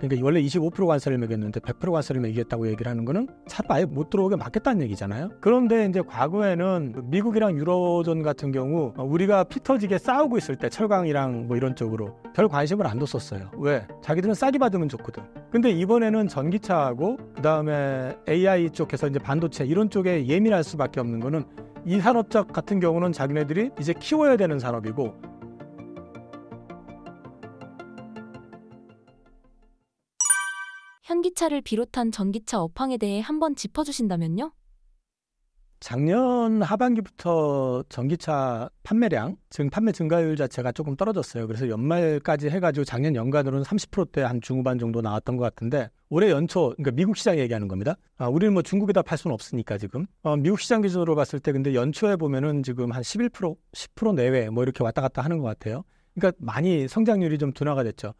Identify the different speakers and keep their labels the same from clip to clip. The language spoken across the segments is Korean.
Speaker 1: 그러니까 원래 25% 관세를 매겼는데 100% 관세를 매기겠다고 얘기를 하는 거는 차로 아예 못 들어오게 막겠다는 얘기잖아요. 그런데 이제 과거에는 미국이랑 유로존 같은 경우 우리가 피 터지게 싸우고 있을 때 철강이랑 뭐 이런 쪽으로 별 관심을 안 뒀었어요. 왜? 자기들은 싸게 받으면 좋거든. 근데 이번에는 전기차하고 그다음에 AI 쪽에서 이제 반도체 이런 쪽에 예민할 수밖에 없는 거는 이 산업적 같은 경우는 자기네들이 이제 키워야 되는 산업이고,
Speaker 2: 현기차를 비롯한 전기차 업황에 대해 한번 짚어주신다면요?
Speaker 1: 작년 하반기부터 전기차 판매량, 즉 판매 증가율 자체가 조금 떨어졌어요. 그래서 연말까지 해가지고 작년 연간으로는 30%대 한 중후반 정도 나왔던 것 같은데, 올해 연초, 그러니까 미국 시장 얘기하는 겁니다. 우리는 뭐 중국에다 팔 수는 없으니까 지금. 미국 시장 기준으로 봤을 때 근데 연초에 보면은 지금 한 11%, 10% 내외 뭐 이렇게 왔다 갔다 하는 것 같아요. 그러니까 많이 성장률이 좀 둔화가 됐죠.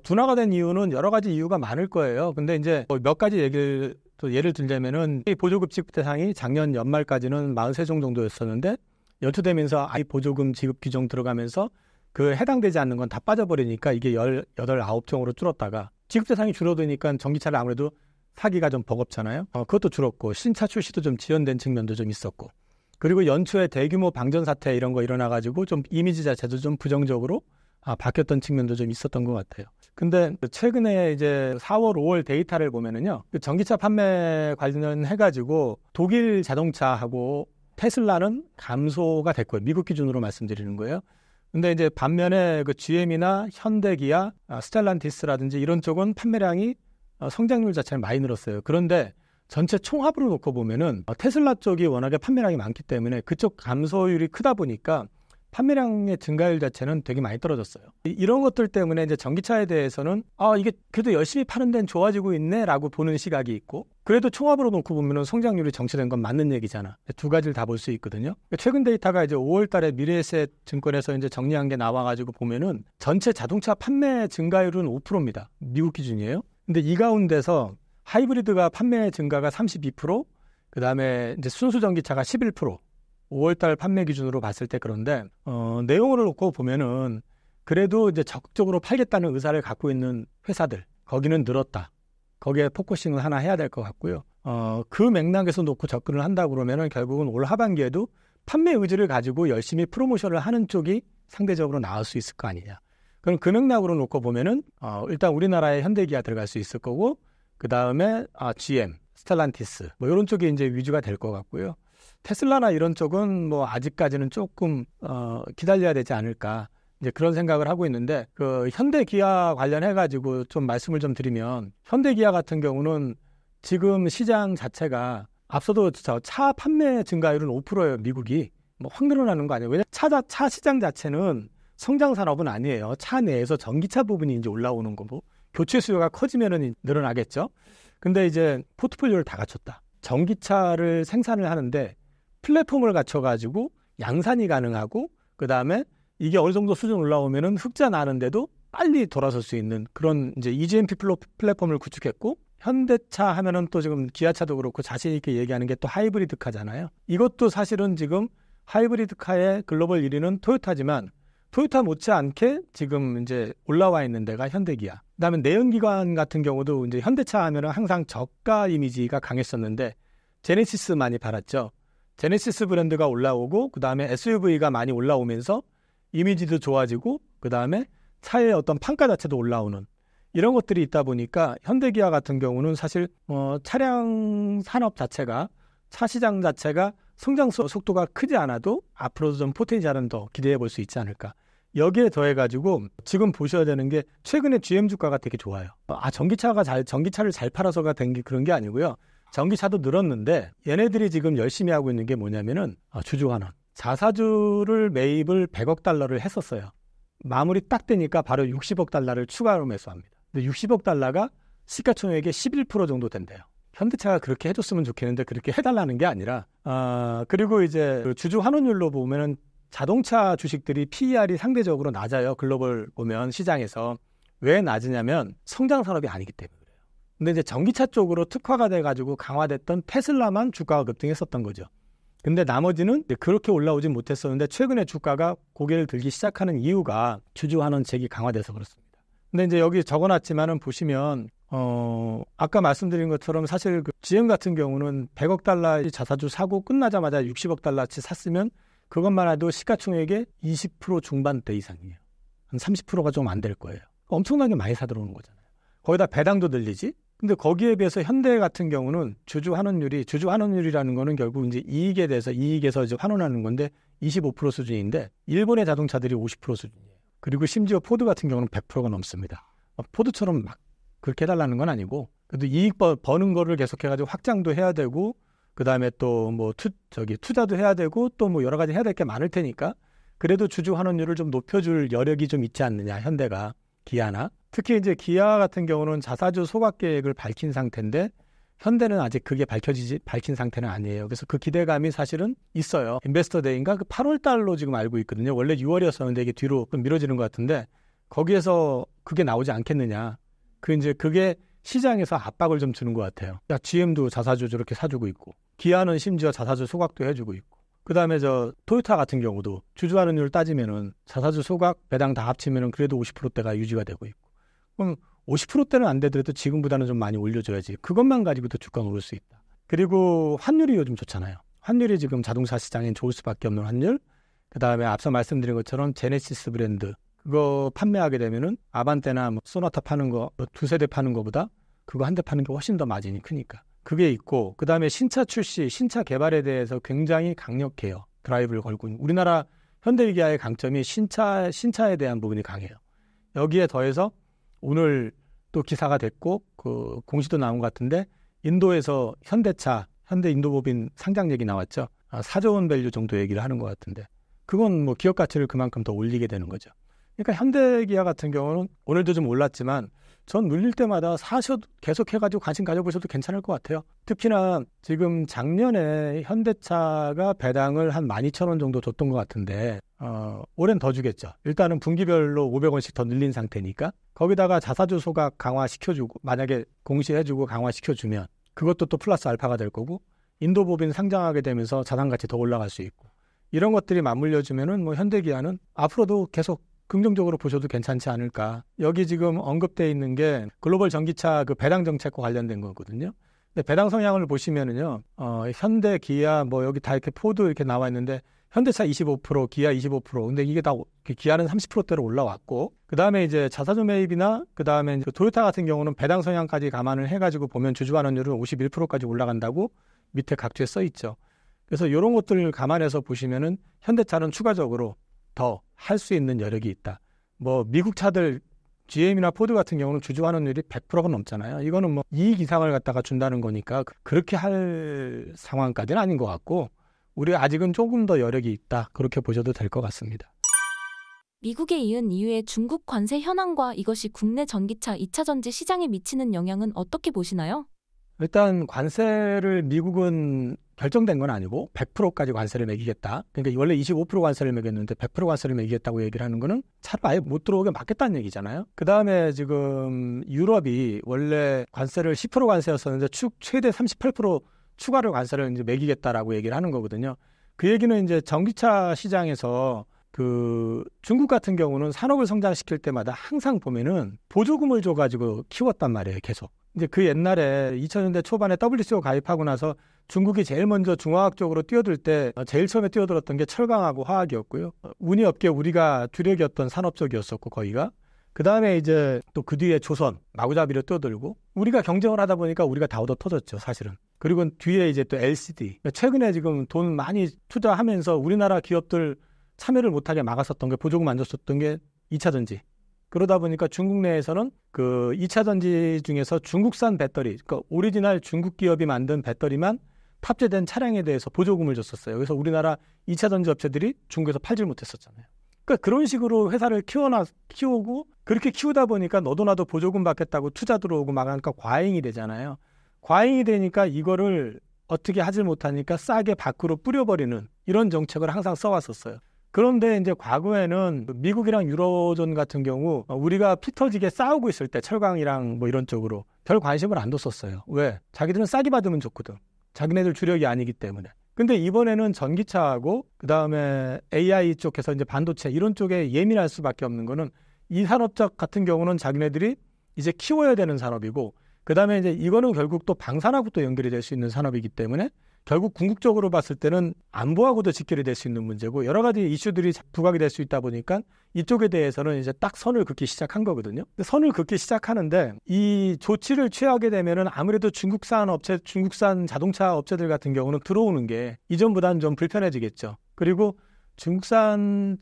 Speaker 1: 둔화가 된 이유는 여러 가지 이유가 많을 거예요. 근데 이제 몇 가지 얘기를 또 예를 들자면은 이 보조급식 대상이 작년 연말까지는 43종 정도였었는데 연초되면서 아이 보조금 지급 규정 들어가면서 그 해당되지 않는 건 다 빠져버리니까 이게 18, 9종으로 줄었다가 지급 대상이 줄어드니까 전기차를 아무래도 사기가 좀 버겁잖아요. 그것도 줄었고 신차 출시도 좀 지연된 측면도 좀 있었고, 그리고 연초에 대규모 방전 사태 이런 거 일어나가지고 좀 이미지 자체도 좀 부정적으로 바뀌었던 측면도 좀 있었던 것 같아요. 근데 최근에 이제 4월, 5월 데이터를 보면은요, 그 전기차 판매 관련해가지고 독일 자동차하고 테슬라는 감소가 됐고요. 미국 기준으로 말씀드리는 거예요. 근데 이제 반면에 그 GM이나 현대기아, 스텔란티스라든지 이런 쪽은 판매량이 성장률 자체는 많이 늘었어요. 그런데 전체 총합으로 놓고 보면은 테슬라 쪽이 워낙에 판매량이 많기 때문에 그쪽 감소율이 크다 보니까 판매량의 증가율 자체는 되게 많이 떨어졌어요. 이런 것들 때문에 이제 전기차에 대해서는 이게 그래도 열심히 파는 데는 좋아지고 있네라고 보는 시각이 있고, 그래도 총합으로 놓고 보면은 성장률이 정체된 건 맞는 얘기잖아. 두 가지를 다 볼 수 있거든요. 최근 데이터가 이제 5월달에 미래에셋 증권에서 이제 정리한 게 나와가지고 보면은 전체 자동차 판매 증가율은 5%입니다. 미국 기준이에요. 근데 이 가운데서 하이브리드가 판매 증가가 32%, 그 다음에 이제 순수 전기차가 11%. 5월달 판매 기준으로 봤을 때. 그런데 내용을 놓고 보면은 그래도 이제 적극적으로 팔겠다는 의사를 갖고 있는 회사들, 거기는 늘었다. 거기에 포커싱을 하나 해야 될 것 같고요. 그 맥락에서 놓고 접근을 한다 그러면은 결국은 올 하반기에도 판매 의지를 가지고 열심히 프로모션을 하는 쪽이 상대적으로 나을 수 있을 거 아니냐. 그럼 그 맥락으로 놓고 보면은 일단 우리나라의 현대기아 들어갈 수 있을 거고, 그 다음에 GM, 스텔란티스 뭐 이런 쪽이 이제 위주가 될 것 같고요. 테슬라나 이런 쪽은 뭐 아직까지는 조금 기다려야 되지 않을까, 이제 그런 생각을 하고 있는데, 그 현대기아 관련해 가지고 좀 말씀을 좀 드리면, 현대기아 같은 경우는 지금 시장 자체가 앞서도 차 판매 증가율은 5%예요. 미국이 뭐 확 늘어나는 거 아니에요. 왜냐 차 시장 자체는 성장 산업은 아니에요. 차 내에서 전기차 부분이 이제 올라오는 거고, 교체 수요가 커지면은 늘어나겠죠. 근데 이제 포트폴리오를 다 갖췄다. 전기차를 생산을 하는데 플랫폼을 갖춰가지고 양산이 가능하고, 그 다음에 이게 어느 정도 수준 올라오면은 흑자 나는데도 빨리 돌아설 수 있는 그런 이제 EGMP 플랫폼을 구축했고, 현대차 하면은 또 지금 기아차도 그렇고 자신 있게 얘기하는 게 또 하이브리드 카잖아요. 이것도 사실은 지금 하이브리드 카의 글로벌 1위는 토요타지만 토요타 못지않게 지금 이제 올라와 있는 데가 현대기아. 그다음에 내연기관 같은 경우도 이제 현대차 하면은 항상 저가 이미지가 강했었는데 제네시스 많이 팔았죠. 제네시스 브랜드가 올라오고, 그 다음에 SUV가 많이 올라오면서 이미지도 좋아지고, 그 다음에 차의 어떤 판가 자체도 올라오는 이런 것들이 있다 보니까 현대기아 같은 경우는 사실 차량 산업 자체가, 차 시장 자체가 성장 속도가 크지 않아도 앞으로도 좀 포텐셜은 더 기대해 볼 수 있지 않을까. 여기에 더해가지고 지금 보셔야 되는 게 최근에 GM 주가가 되게 좋아요. 전기차를 잘 팔아서가 된 게 그런 게 아니고요. 전기차도 늘었는데 얘네들이 지금 열심히 하고 있는 게 뭐냐면은 주주환원. 자사주를 매입을 100억 달러를 했었어요. 마무리 딱 되니까 바로 60억 달러를 추가로 매수합니다. 근데 60억 달러가 시가총액의 11% 정도 된대요. 현대차가 그렇게 해줬으면 좋겠는데 그렇게 해달라는 게 아니라, 그리고 이제 그 주주 환원율로 보면은 자동차 주식들이 PER이 상대적으로 낮아요. 글로벌 보면 시장에서. 왜 낮으냐면 성장 산업이 아니기 때문에 그래요. 근데 이제 전기차 쪽으로 특화가 돼가지고 강화됐던 테슬라만 주가가 급등했었던 거죠. 근데 나머지는 그렇게 올라오진 못했었는데 최근에 주가가 고개를 들기 시작하는 이유가 주주 환원책이 강화돼서 그렇습니다. 근데 이제 여기 적어놨지만은 보시면 아까 말씀드린 것처럼 사실 그 GM 같은 경우는 100억 달러 자사주 사고 끝나자마자 60억 달러치 샀으면 그것만 해도 시가총액의 20% 중반대 이상이에요. 한 30%가 좀 안 될 거예요. 엄청나게 많이 사들어오는 거잖아요. 거기다 배당도 늘리지. 근데 거기에 비해서 현대 같은 경우는 주주 환원율이라는 거는 결국 이제 이익에서 이제 환원하는 건데 25% 수준인데 일본의 자동차들이 50% 수준이에요. 그리고 심지어 포드 같은 경우는 100%가 넘습니다. 포드처럼 막 그렇게 해달라는 건 아니고 그래도 이익 버는 거를 계속해가지고 확장도 해야 되고 그 다음에 또 뭐 투자도 해야 되고 또 뭐 여러 가지 해야 될 게 많을 테니까 그래도 주주 환원율을 좀 높여줄 여력이 좀 있지 않느냐 현대가 기아나 특히 이제 기아 같은 경우는 자사주 소각 계획을 밝힌 상태인데 현대는 아직 그게 밝힌 상태는 아니에요. 그래서 그 기대감이 사실은 있어요. 인베스터 데이인가 그 8월 달로 지금 알고 있거든요. 원래 6월이었었는데 이게 뒤로 좀 미뤄지는 것 같은데 거기에서 그게 나오지 않겠느냐. 그게 시장에서 압박을 좀 주는 것 같아요. GM도 자사주 저렇게 사주고 있고 기아는 심지어 자사주 소각도 해주고 있고 그다음에 토요타 같은 경우도 주주 환원율 따지면은 자사주 소각 배당 다 합치면은 그래도 50%대가 유지가 되고 있고 그럼 50%대는 안 되더라도 지금보다는 좀 많이 올려줘야지. 그것만 가지고도 주가가 오를 수 있다. 그리고 환율이 요즘 좋잖아요. 환율이 지금 자동차 시장엔 좋을 수밖에 없는 환율. 그다음에 앞서 말씀드린 것처럼 제네시스 브랜드 그거 판매하게 되면은 아반떼나 뭐 소나타 파는 거 두세 대 파는 거보다 그거 한 대 파는 게 훨씬 더 마진이 크니까. 그게 있고 그다음에 신차 출시, 신차 개발에 대해서 굉장히 강력해요. 드라이브를 걸고 있는. 우리나라 현대기아의 강점이 신차에 대한 부분이 강해요. 여기에 더해서 오늘 또 기사가 됐고 그 공시도 나온 것 같은데 인도에서 현대 인도법인 상장 얘기 나왔죠. 4조 원 밸류 정도 얘기를 하는 것 같은데 그건 뭐 기업 가치를 그만큼 더 올리게 되는 거죠. 그러니까 현대기아 같은 경우는 오늘도 좀 올랐지만 전 눌릴 때마다 계속 해가지고 관심 가져보셔도 괜찮을 것 같아요. 특히나 지금 작년에 현대차가 배당을 한 12,000원 정도 줬던 것 같은데 올해는 더 주겠죠. 일단은 분기별로 500원씩 더 늘린 상태니까 거기다가 자사주 소각 강화시켜주고 만약에 공시해주고 강화시켜주면 그것도 또 플러스 알파가 될 거고 인도법인 상장하게 되면서 자산가치 더 올라갈 수 있고 이런 것들이 맞물려주면은 뭐 현대기아는 앞으로도 계속 긍정적으로 보셔도 괜찮지 않을까. 여기 지금 언급되어 있는 게 글로벌 전기차 그 배당 정책과 관련된 거거든요. 근데 배당 성향을 보시면은요, 현대, 기아, 뭐 여기 다 이렇게 포드 이렇게 나와 있는데 현대차 25%, 기아 25%. 근데 이게 다 기아는 30%대로 올라왔고, 그 다음에 이제 자사주 매입이나 그 다음에 토요타 같은 경우는 배당 성향까지 감안을 해가지고 보면 주주 환원율은 51%까지 올라간다고 밑에 각주에 써 있죠. 그래서 이런 것들을 감안해서 보시면은 현대차는 추가적으로 더 할 수 있는 여력이 있다. 뭐 미국 차들 GM이나 포드 같은 경우는 주주 환원율이 100%가 넘잖아요. 이거는 뭐 이익 이상을 갖다가 준다는 거니까 그렇게 할 상황까지는 아닌 것 같고 우리 아직은 조금 더 여력이 있다. 그렇게 보셔도 될 것 같습니다.
Speaker 2: 미국에 이은 이후에 중국 관세 현황과 이것이 국내 전기차 2차 전지 시장에 미치는 영향은 어떻게 보시나요?
Speaker 1: 일단 관세를 미국은 결정된 건 아니고 100%까지 관세를 매기겠다. 그러니까 원래 25% 관세를 매겼는데 100% 관세를 매기겠다고 얘기를 하는 거는 차로 아예 못 들어오게 막겠다는 얘기잖아요. 그다음에 지금 유럽이 원래 관세를 10% 관세였었는데 최대 38% 추가로 관세를 이제 매기겠다라고 얘기를 하는 거거든요. 그 얘기는 이제 전기차 시장에서 그 중국 같은 경우는 산업을 성장시킬 때마다 항상 보면은 보조금을 줘가지고 키웠단 말이에요, 계속. 이제 그 옛날에 2000년대 초반에 WTO 가입하고 나서 중국이 제일 먼저 중화학적으로 뛰어들 때 제일 처음에 뛰어들었던 게 철강하고 화학이었고요. 운이 없게 우리가 주력이었던 산업 쪽이었었고 거기가. 그 다음에 이제 또 그 뒤에 조선, 마구잡이로 뛰어들고 우리가 경쟁을 하다 보니까 우리가 다 얻어 터졌죠, 사실은. 그리고 뒤에 이제 또 LCD. 최근에 지금 돈 많이 투자하면서 우리나라 기업들 참여를 못하게 막았었던 게 보조금 안 줬었던 게 2차 전지. 그러다 보니까 중국 내에서는 그 2차 전지 중에서 중국산 배터리, 그러니까 오리지널 중국 기업이 만든 배터리만 탑재된 차량에 대해서 보조금을 줬었어요. 그래서 우리나라 2차 전지 업체들이 중국에서 팔질 못했었잖아요. 그러니까 그런 식으로 회사를 키우고 그렇게 키우다 보니까 너도 나도 보조금 받겠다고 투자 들어오고 막 하니까 과잉이 되잖아요. 과잉이 되니까 이거를 어떻게 하질 못하니까 싸게 밖으로 뿌려버리는 이런 정책을 항상 써왔었어요. 그런데 이제 과거에는 미국이랑 유로존 같은 경우 우리가 피 터지게 싸우고 있을 때 철강이랑 뭐 이런 쪽으로 별 관심을 안 뒀었어요. 왜? 자기들은 싸게 받으면 좋거든. 자기네들 주력이 아니기 때문에. 근데 이번에는 전기차하고 그다음에 AI 쪽에서 이제 반도체 이런 쪽에 예민할 수밖에 없는 거는 이 산업적 같은 경우는 자기네들이 이제 키워야 되는 산업이고, 그 다음에 이제 이거는 결국 또 방산하고 또 연결이 될 수 있는 산업이기 때문에 결국 궁극적으로 봤을 때는 안보하고도 직결이 될 수 있는 문제고, 여러 가지 이슈들이 부각이 될 수 있다 보니까 이쪽에 대해서는 이제 딱 선을 긋기 시작한 거거든요. 선을 긋기 시작하는데 이 조치를 취하게 되면은 아무래도 중국산 자동차 업체들 같은 경우는 들어오는 게 이전보다는 좀 불편해지겠죠. 그리고 중국산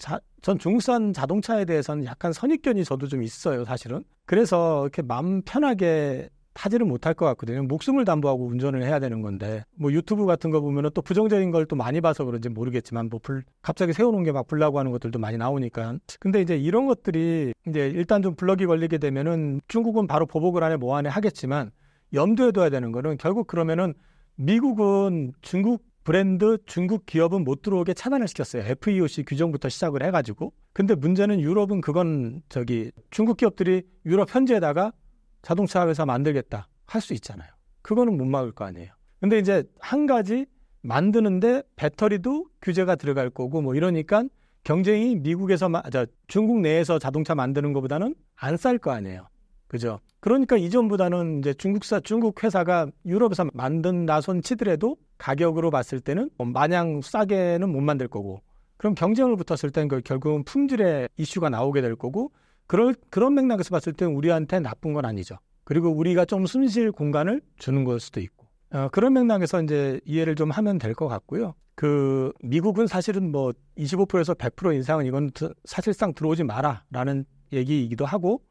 Speaker 1: 자동차에 대해서는 약간 선입견이 저도 좀 있어요, 사실은. 그래서 이렇게 마음 편하게 타지를 못할 것 같거든요. 목숨을 담보하고 운전을 해야 되는 건데, 뭐 유튜브 같은 거 보면은 또 부정적인 걸 또 많이 봐서 그런지 모르겠지만, 뭐 갑자기 세워놓은 게 막 불나고 하는 것들도 많이 나오니까. 근데 이제 이런 것들이 이제 일단 좀 블럭이 걸리게 되면은 중국은 바로 보복을 안에 뭐 안에 하겠지만, 염두에 둬야 되는 거는 결국 그러면은 미국은 중국 브랜드, 중국 기업은 못 들어오게 차단을 시켰어요. FEOC 규정부터 시작을 해가지고. 근데 문제는 유럽은 그건 중국 기업들이 유럽 현지에다가 자동차 회사 만들겠다 할 수 있잖아요. 그거는 못 막을 거 아니에요. 근데 이제 한 가지 만드는데 배터리도 규제가 들어갈 거고 뭐 이러니까 경쟁이 중국 내에서 자동차 만드는 것보다는 안 쌀 거 아니에요. 그죠? 그러니까 이전보다는 이제 중국 회사가 유럽에서 만든다 손 치더라도 가격으로 봤을 때는 마냥 싸게는 못 만들 거고, 그럼 경쟁을 붙었을 때는 결국은 품질의 이슈가 나오게 될 거고, 그런 맥락에서 봤을 때는 우리한테 나쁜 건 아니죠. 그리고 우리가 좀 숨쉴 공간을 주는 걸 수도 있고, 그런 맥락에서 이제 이해를 좀 하면 될 것 같고요. 미국은 사실은 뭐 25%에서 100% 인상은 이건 사실상 들어오지 마라라는 얘기이기도 하고,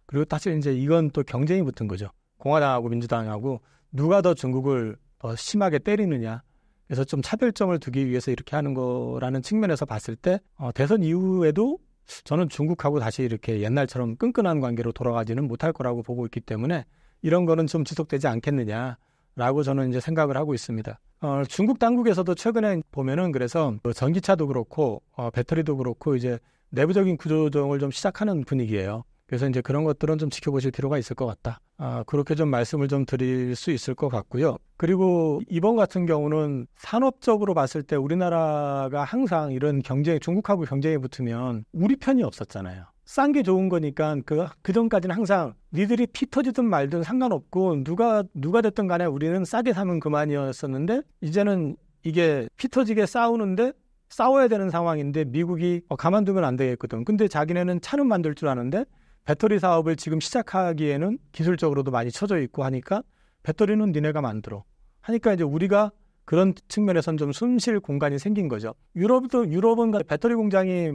Speaker 1: 그리고 사실 이제 이건 또 경쟁이 붙은 거죠. 공화당하고 민주당하고 누가 더 중국을 더 심하게 때리느냐. 그래서 좀 차별점을 두기 위해서 이렇게 하는 거라는 측면에서 봤을 때 대선 이후에도 저는 중국하고 다시 이렇게 옛날처럼 끈끈한 관계로 돌아가지는 못할 거라고 보고 있기 때문에 이런 거는 좀 지속되지 않겠느냐라고 저는 이제 생각을 하고 있습니다. 중국 당국에서도 최근에 보면은 그래서 전기차도 그렇고 배터리도 그렇고 이제 내부적인 구조조정을 좀 시작하는 분위기예요. 그래서 이제 그런 것들은 좀 지켜보실 필요가 있을 것 같다. 그렇게 좀 말씀을 좀 드릴 수 있을 것 같고요. 그리고 이번 같은 경우는 산업적으로 봤을 때 우리나라가 항상 이런 중국하고 경쟁에 붙으면 우리 편이 없었잖아요. 싼 게 좋은 거니까 그 전까지는 항상 니들이 피 터지든 말든 상관없고 누가 됐든 간에 우리는 싸게 사면 그만이었었는데, 이제는 이게 피 터지게 싸워야 되는 상황인데 미국이 가만두면 안 되겠거든. 근데 자기네는 차는 만들 줄 아는데 배터리 사업을 지금 시작하기에는 기술적으로도 많이 처져 있고 하니까 배터리는 니네가 만들어 하니까 이제 우리가 그런 측면에선 좀 숨쉴 공간이 생긴 거죠. 유럽은 배터리 공장이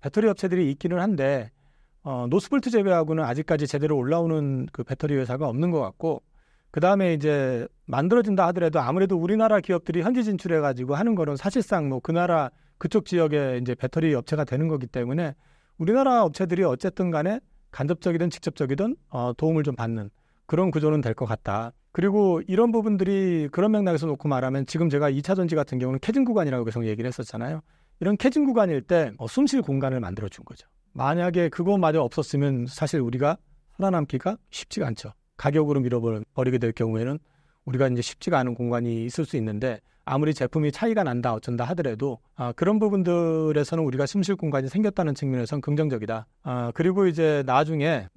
Speaker 1: 배터리 업체들이 있기는 한데 노스볼트 제외하고는 아직까지 제대로 올라오는 그 배터리 회사가 없는 것 같고, 그 다음에 이제 만들어진다 하더라도 아무래도 우리나라 기업들이 현지 진출해가지고 하는 거는 사실상 뭐 그쪽 지역에 이제 배터리 업체가 되는 거기 때문에 우리나라 업체들이 어쨌든 간에 간접적이든 직접적이든 도움을 좀 받는 그런 구조는 될 것 같다. 그리고 이런 부분들이 그런 맥락에서 놓고 말하면 지금 제가 2차 전지 같은 경우는 캐진 구간이라고 계속 얘기를 했었잖아요. 이런 캐진 구간일 때 숨쉴 공간을 만들어준 거죠. 만약에 그거마저 없었으면 사실 우리가 살아남기가 쉽지가 않죠. 가격으로 밀어버리게 될 경우에는 우리가 이제 쉽지가 않은 공간이 있을 수 있는데, 아무리 제품이 차이가 난다 어쩐다 하더라도 그런 부분들에서는 우리가 숨쉴 공간이 생겼다는 측면에서는 긍정적이다. 그리고 이제 나중에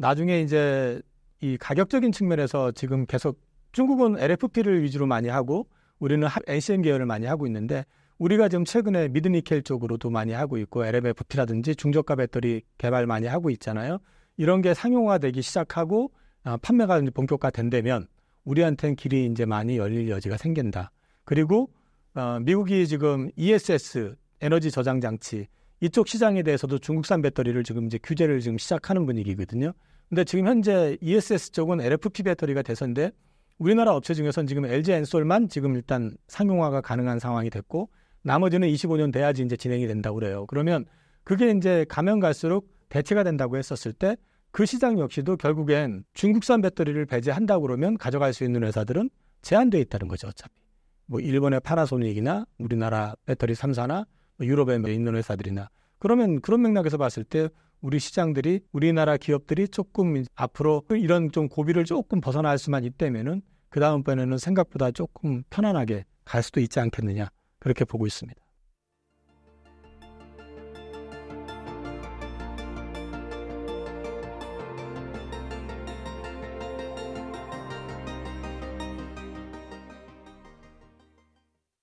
Speaker 1: 이제 이 가격적인 측면에서 지금 계속 중국은 LFP를 위주로 많이 하고 우리는 NCM 계열을 많이 하고 있는데, 우리가 지금 최근에 미드니켈 쪽으로도 많이 하고 있고 LFP라든지 중저가 배터리 개발 많이 하고 있잖아요. 이런 게 상용화되기 시작하고 판매가 이제 본격화된다면 우리한테는 길이 이제 많이 열릴 여지가 생긴다. 그리고 미국이 지금 ESS 에너지 저장 장치 이쪽 시장에 대해서도 중국산 배터리를 지금 이제 규제를 지금 시작하는 분위기거든요. 근데 지금 현재 ESS 쪽은 LFP 배터리가 돼서인데 우리나라 업체 중에서는 지금 LG 엔솔만 지금 일단 상용화가 가능한 상황이 됐고, 나머지는 25년 돼야지 이제 진행이 된다고 그래요. 그러면 그게 이제 가면 갈수록 대체가 된다고 했었을 때 그 시장 역시도 결국엔 중국산 배터리를 배제한다고 그러면 가져갈 수 있는 회사들은 제한되어 있다는 거죠, 어차피. 뭐 일본의 파나소닉이나 우리나라 배터리 3사나 유럽에 있는 회사들이나, 그러면 그런 맥락에서 봤을 때 우리 시장들이, 우리나라 기업들이 조금 앞으로 이런 좀 고비를 조금 벗어날 수만 있다면은 그 다음번에는 생각보다 조금 편안하게 갈 수도 있지 않겠느냐, 그렇게 보고 있습니다.